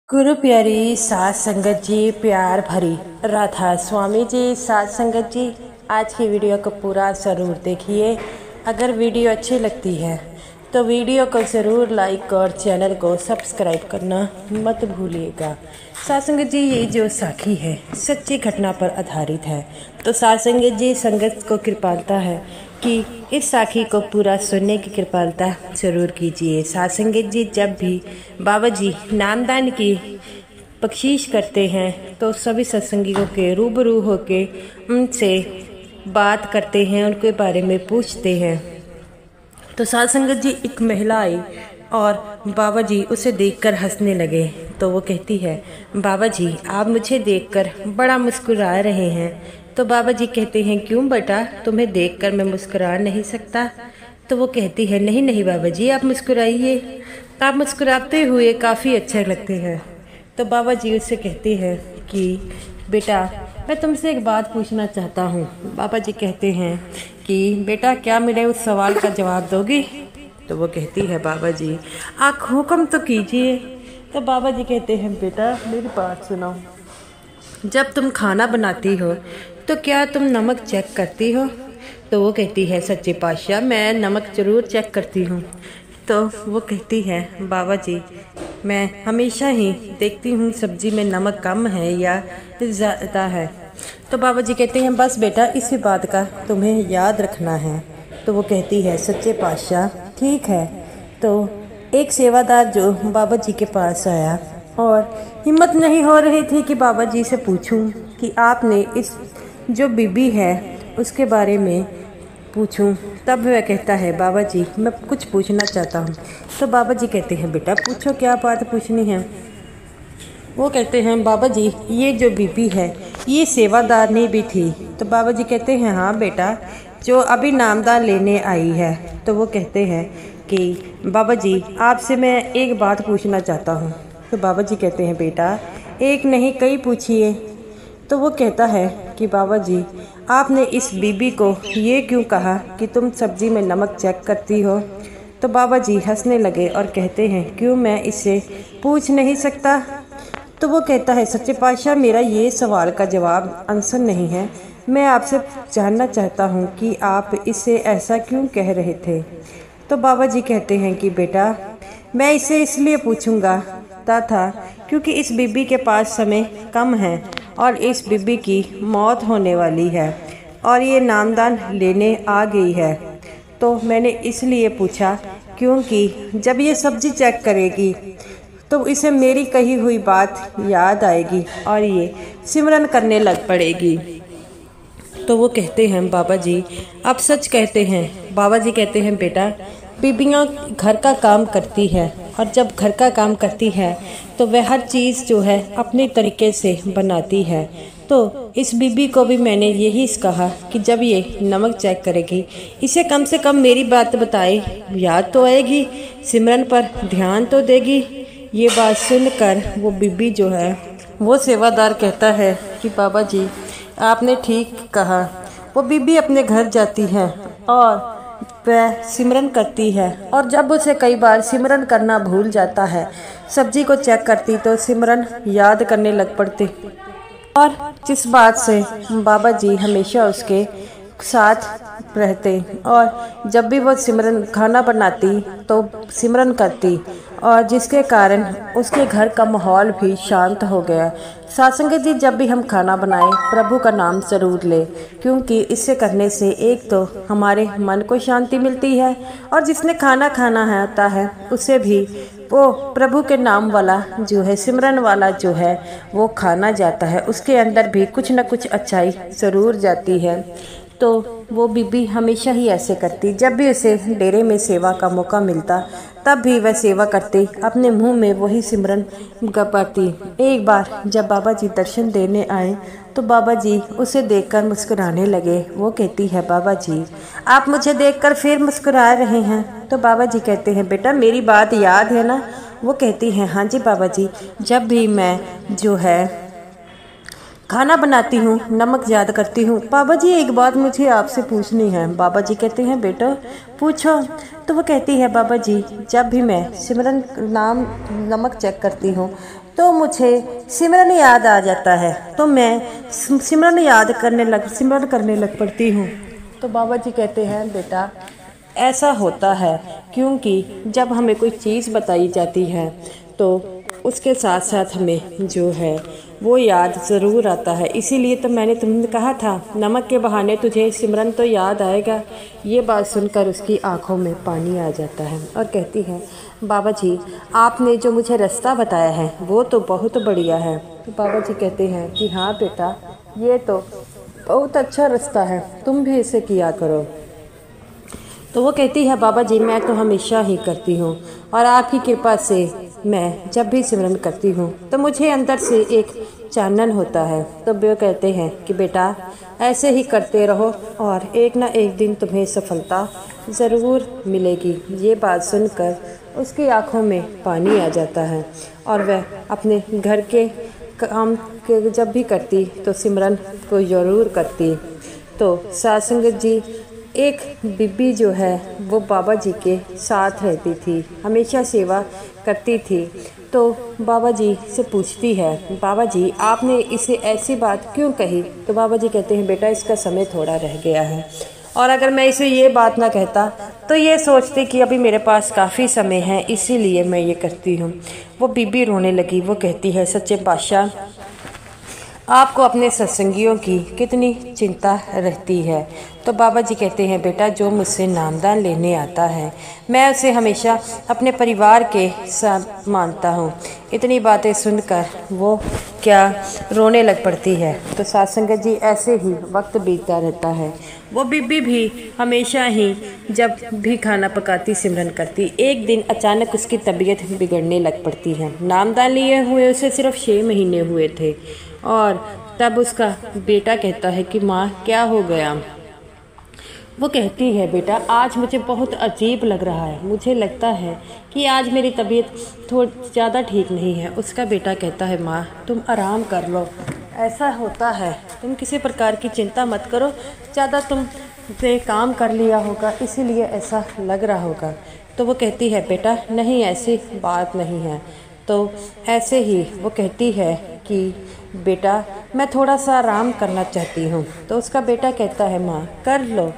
गुरु प्यारी सात संगत जी, प्यार भरी राधा स्वामी जी। सात संगत जी, आज की वीडियो को पूरा ज़रूर देखिए। अगर वीडियो अच्छी लगती है तो वीडियो को ज़रूर लाइक और चैनल को सब्सक्राइब करना मत भूलिएगा। सात संगत जी, ये जो साखी है सच्ची घटना पर आधारित है। तो सात संगत जी, संगत को कृपालता है कि इस साखी को पूरा सुनने की कृपालता जरूर कीजिए। सात संगत जी, जब भी बाबा जी नामदान की बख्शीश करते हैं तो सभी सत्संगियों के रूबरू होके उनसे बात करते हैं, उनके बारे में पूछते हैं। तो सात संगत जी, एक महिला आई और बाबा जी उसे देखकर हंसने लगे। तो वो कहती है, बाबा जी आप मुझे देखकर बड़ा मुस्कुरा रहे हैं। तो बाबा जी कहते हैं, क्यों बेटा, तुम्हें देखकर मैं मुस्कुरा नहीं सकता? तो वो कहती है, नहीं नहीं बाबा जी, आप मुस्कुराइए, आप मुस्कुराते हुए काफ़ी अच्छे लगते हैं। तो बाबा जी उससे कहते हैं कि बेटा मैं तुमसे एक बात पूछना चाहता हूँ। बाबा जी कहते हैं कि बेटा क्या मेरे उस सवाल का जवाब दोगी? तो वो कहती है, बाबा जी आप हुक्म तो कीजिए। तो बाबा जी कहते हैं, बेटा मेरी बात सुनो, जब तुम खाना बनाती हो तो क्या तुम नमक चेक करती हो? तो वो कहती है, सच्चे पातशाह मैं नमक ज़रूर चेक करती हूँ। तो वो कहती है, बाबा जी मैं हमेशा ही देखती हूँ सब्जी में नमक कम है या ज़्यादा है। तो बाबा जी कहते हैं, बस बेटा इसी बात का तुम्हें याद रखना है। तो वो कहती है, सच्चे पातशाह ठीक है। तो एक सेवादार जो बाबा जी के पास आया और हिम्मत नहीं हो रही थी कि बाबा जी से पूछूं कि आपने इस जो बीबी है उसके बारे में पूछूं। तब वह कहता है, बाबा जी मैं कुछ पूछना चाहता हूं। तो बाबा जी कहते हैं, बेटा पूछो, क्या बात पूछनी है? वो कहते हैं, बाबा जी ये जो बीबी है ये सेवादारनी भी थी। तो बाबा जी कहते हैं, हाँ बेटा, जो अभी नामदान लेने आई है। तो वो कहते हैं कि बाबा जी आपसे मैं एक बात पूछना चाहता हूँ। तो बाबा जी कहते हैं, बेटा एक नहीं कई पूछिए। तो वो कहता है कि बाबा जी आपने इस बीबी को ये क्यों कहा कि तुम सब्जी में नमक चेक करती हो? तो बाबा जी हंसने लगे और कहते हैं, क्यों मैं इससे पूछ नहीं सकता? तो वो कहता है, सच्चे पातशाह मेरा ये सवाल का जवाब आंसर नहीं है, मैं आपसे जानना चाहता हूँ कि आप इससे ऐसा क्यों कह रहे थे? तो बाबा जी कहते हैं कि बेटा मैं इसे इसलिए पूछूंगा था क्योंकि इस बीबी के पास समय कम है और इस बीबी की मौत होने वाली है और ये नामदान लेने आ गई है। तो मैंने इसलिए पूछा क्योंकि जब ये सब्जी चेक करेगी तो इसे मेरी कही हुई बात याद आएगी और ये सिमरन करने लग पड़ेगी। तो वो कहते हैं, बाबा जी आप सच कहते हैं। बाबा जी कहते हैं, बेटा बीबियाँ घर का काम करती है और जब घर का काम करती है तो वह हर चीज़ जो है अपने तरीके से बनाती है। तो इस बीबी को भी मैंने यही कहा कि जब ये नमक चेक करेगी इसे कम से कम मेरी बात बताए, याद तो आएगी, सिमरन पर ध्यान तो देगी। ये बात सुनकर वो बीबी जो है वो सेवादार कहता है कि बाबा जी आपने ठीक कहा। वो बीबी अपने घर जाती है और वह सिमरन करती है और जब उसे कई बार सिमरन करना भूल जाता है, सब्जी को चेक करती तो सिमरन याद करने लग पड़ती और जिस बात से बाबा जी हमेशा उसके साथ रहते और जब भी वो सिमरन खाना बनाती तो सिमरन करती और जिसके कारण उसके घर का माहौल भी शांत हो गया। सत्संग जी, जब भी हम खाना बनाएं प्रभु का नाम जरूर लें, क्योंकि इससे करने से एक तो हमारे मन को शांति मिलती है और जिसने खाना खाना होता है उसे भी वो प्रभु के नाम वाला जो है, सिमरन वाला जो है वो खाना जाता है, उसके अंदर भी कुछ न कुछ अच्छाई ज़रूर जाती है। तो वो बीबी हमेशा ही ऐसे करती, जब भी उसे डेरे में सेवा का मौका मिलता तब भी वह सेवा करती, अपने मुंह में वही सिमरन गपाती। एक बार जब बाबा जी दर्शन देने आए तो बाबा जी उसे देखकर मुस्कुराने लगे। वो कहती है, बाबा जी आप मुझे देखकर फिर मुस्कुरा रहे हैं? तो बाबा जी कहते हैं, बेटा मेरी बात याद है ना? वो कहती हैं, हाँ जी बाबा जी, जब भी मैं जो है खाना बनाती हूँ नमक याद करती हूँ। बाबा जी एक बात मुझे आपसे पूछनी है। बाबा जी कहते हैं, बेटा पूछो। तो वो कहती है, बाबा जी जब भी मैं सिमरन नाम नमक चेक करती हूँ तो मुझे सिमरन याद आ जाता है, तो मैं सिमरन करने लग पड़ती हूँ। तो बाबा जी कहते हैं बेटा ऐसा होता है, क्योंकि जब हमें कोई चीज़ बताई जाती है तो उसके साथ साथ हमें जो है वो याद ज़रूर आता है। इसीलिए तो मैंने तुमने कहा था नमक के बहाने तुझे सिमरन तो याद आएगा। ये बात सुनकर उसकी आंखों में पानी आ जाता है और कहती है बाबा जी आपने जो मुझे रास्ता बताया है वो तो बहुत बढ़िया है। तो बाबा जी कहते हैं कि हाँ बेटा ये तो बहुत अच्छा रास्ता है, तुम भी इसे किया करो। तो वो कहती है बाबा जी मैं तो हमेशा ही करती हूँ और आपकी कृपा से मैं जब भी सिमरन करती हूँ तो मुझे अंदर से एक चानन होता है। तो वो कहते हैं कि बेटा ऐसे ही करते रहो और एक ना एक दिन तुम्हें सफलता ज़रूर मिलेगी। ये बात सुनकर उसकी आंखों में पानी आ जाता है और वह अपने घर के काम के जब भी करती तो सिमरन को ज़रूर करती। तो साध संगत जी एक बीबी जो है वो बाबा जी के साथ रहती थी, हमेशा सेवा करती थी। तो बाबा जी से पूछती है बाबा जी आपने इसे ऐसी बात क्यों कही। तो बाबा जी कहते हैं बेटा इसका समय थोड़ा रह गया है और अगर मैं इसे ये बात ना कहता तो ये सोचती कि अभी मेरे पास काफ़ी समय है, इसीलिए मैं ये करती हूँ। वो बीबी रोने लगी। वो कहती है सच्चे पातशाह आपको अपने सत्संगियों की कितनी चिंता रहती है। तो बाबा जी कहते हैं बेटा जो मुझसे नामदान लेने आता है मैं उसे हमेशा अपने परिवार के साथ मानता हूँ। इतनी बातें सुनकर वो क्या रोने लग पड़ती है। तो साध संगत जी ऐसे ही वक्त बीतता रहता है। वो बीबी भी हमेशा ही जब भी खाना पकाती सिमरन करती। एक दिन अचानक उसकी तबीयत बिगड़ने लग पड़ती है। नामदान लिए हुए उसे सिर्फ 6 महीने हुए थे और तब उसका बेटा कहता है कि माँ क्या हो गया। वो कहती है बेटा आज मुझे बहुत अजीब लग रहा है, मुझे लगता है कि आज मेरी तबीयत थोड़ी ज़्यादा ठीक नहीं है। उसका बेटा कहता है माँ तुम आराम कर लो, ऐसा होता है, तुम किसी प्रकार की चिंता मत करो, ज़्यादा तुमने काम कर लिया होगा इसीलिए ऐसा लग रहा होगा। तो वो कहती है बेटा नहीं ऐसी बात नहीं है। तो ऐसे ही वो कहती है कि बेटा मैं थोड़ा सा आराम करना चाहती हूँ। तो उसका बेटा कहता है माँ कर लो।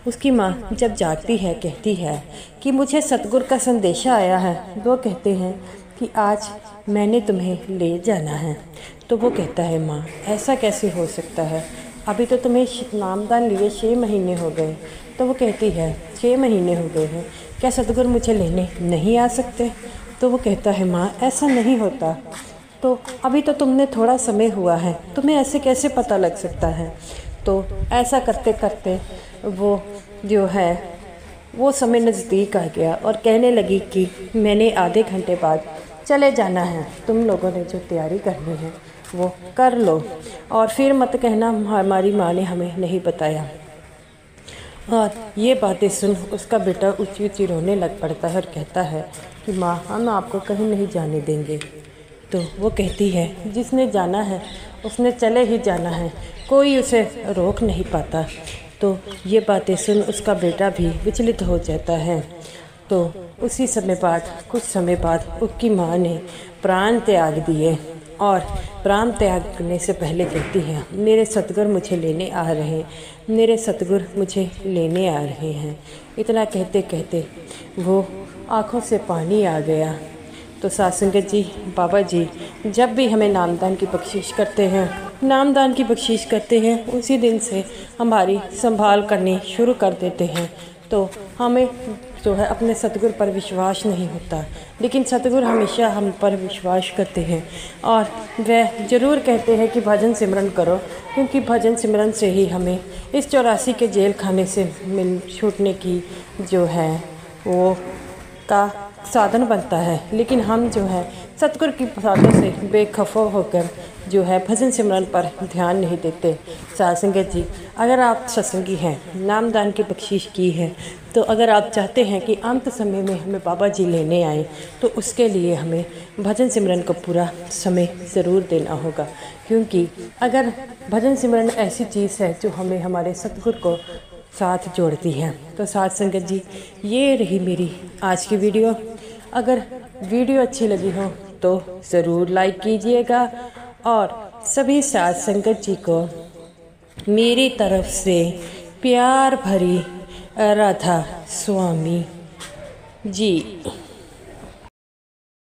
उसकी माँ जब जागती है कहती है कि मुझे सतगुरु का संदेशा आया है। वो कहते हैं कि आज मैंने तुम्हें ले जाना है। तो वो कहता है माँ ऐसा कैसे हो सकता है, अभी तो तुम्हें नामदान लिए 6 महीने हो गए। तो वो कहती है 6 महीने हो गए हैं, क्या सतगुरु मुझे लेने नहीं आ सकते। तो वो कहता है माँ ऐसा नहीं होता, तो अभी तो तुमने थोड़ा समय हुआ है, तुम्हें ऐसे कैसे पता लग सकता है। तो ऐसा करते करते वो जो है वो समय नज़दीक आ गया और कहने लगी कि मैंने आधे घंटे बाद चले जाना है, तुम लोगों ने जो तैयारी करनी है वो कर लो और फिर मत कहना हमारी माँ ने हमें नहीं बताया। और ये बातें सुन उसका बेटा ऊँची ऊँची रोने लग पड़ता है और कहता है कि माँ हम आपको कहीं नहीं जाने देंगे। तो वो कहती है जिसने जाना है उसने चले ही जाना है, कोई उसे रोक नहीं पाता। तो ये बातें सुन उसका बेटा भी विचलित हो जाता है। तो उसी समय बाद कुछ समय बाद उसकी माँ ने प्राण त्याग दिए और प्राण त्याग करने से पहले कहती है मेरे सतगुरु मुझे लेने आ रहे हैं, मेरे सतगुरु मुझे लेने आ रहे हैं। इतना कहते कहते वो आँखों से पानी आ गया। तो साध संगत जी बाबा जी जब भी हमें नामदान की बख्शिश करते हैं उसी दिन से हमारी संभाल करनी शुरू कर देते हैं। तो हमें जो है अपने सतगुरु पर विश्वास नहीं होता, लेकिन सतगुरु हमेशा हम पर विश्वास करते हैं और वह ज़रूर कहते हैं कि भजन सिमरन करो, क्योंकि भजन सिमरन से ही हमें इस 84 के जेल खाने से छूटने की जो है वो का साधन बनता है। लेकिन हम जो है सतगुरु की बातों से बेखफा होकर जो है भजन सिमरन पर ध्यान नहीं देते। साध संगत जी अगर आप सत्संगी हैं, नामदान की बख्शिश की है, तो अगर आप चाहते हैं कि अंत समय में हमें बाबा जी लेने आए तो उसके लिए हमें भजन सिमरन को पूरा समय ज़रूर देना होगा। क्योंकि अगर भजन सिमरन ऐसी चीज़ है जो हमें हमारे सतगुरु को साथ जोड़ती है। तो साध संगत जी ये रही मेरी आज की वीडियो। अगर वीडियो अच्छी लगी हो तो ज़रूर लाइक कीजिएगा और सभी साथ संगत जी को मेरी तरफ से प्यार भरी राधा स्वामी जी।